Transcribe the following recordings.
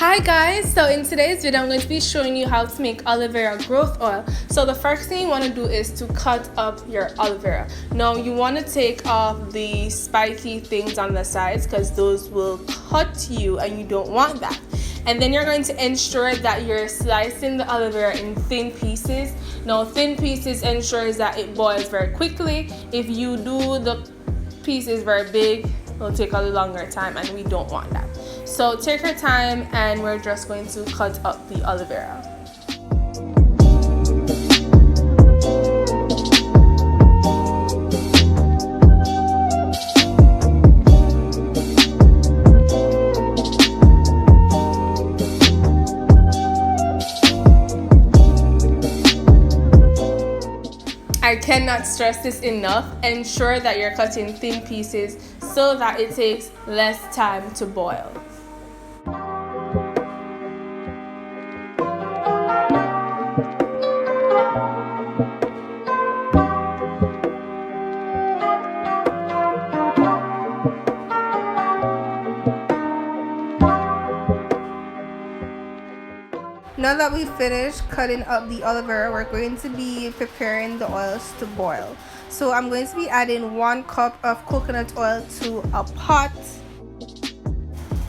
Hi guys, so in today's video I'm going to be showing you how to make aloe vera growth oil. So the first thing you want to do is to cut up your aloe vera. Now you want to take off the spiky things on the sides because those will cut you and you don't want that. And then you're going to ensure that you're slicing the aloe vera in thin pieces. Now thin pieces ensures that it boils very quickly. If you do the pieces very big, it'll take a longer time and we don't want that. So take your time and we're just going to cut up the aloe vera. I cannot stress this enough. Ensure that you're cutting thin pieces so that it takes less time to boil. Now that we've finished cutting up the aloe vera, we're going to be preparing the oils to boil. So I'm going to be adding 1 cup of coconut oil to a pot.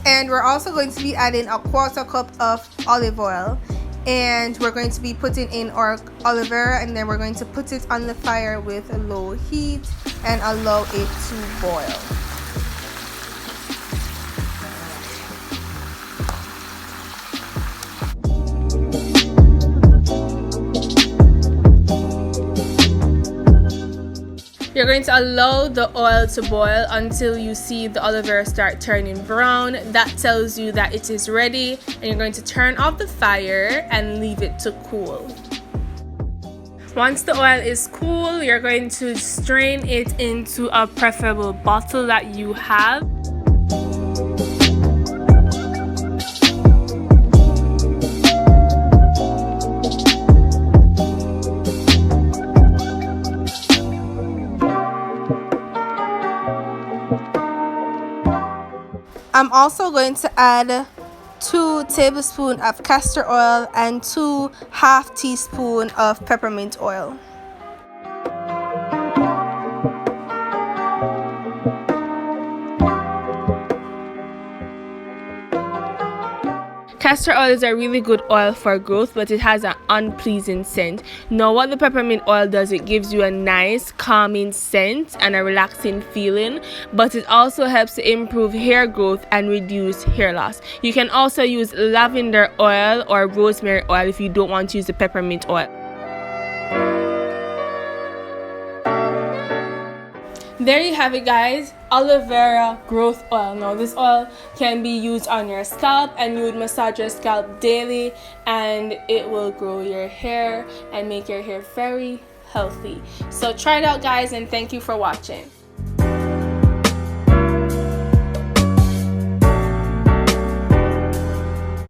And we're also going to be adding a 1/4 cup of olive oil. And we're going to be putting in our aloe vera and then we're going to put it on the fire with a low heat and allow it to boil. You're going to allow the oil to boil until you see the aloe vera start turning brown. That tells you that it is ready, and you're going to turn off the fire and leave it to cool. Once the oil is cool, you're going to strain it into a preferable bottle that you have. I'm also going to add 2 tablespoons of castor oil and 2 1/2 teaspoons of peppermint oil. Castor oil is a really good oil for growth, but it has an unpleasing scent. Now what the peppermint oil does, it gives you a nice calming scent and a relaxing feeling, but it also helps to improve hair growth and reduce hair loss. You can also use lavender oil or rosemary oil if you don't want to use the peppermint oil. There you have it guys, aloe vera growth oil. Now this oil can be used on your scalp and you would massage your scalp daily and it will grow your hair and make your hair very healthy. So try it out guys and thank you for watching.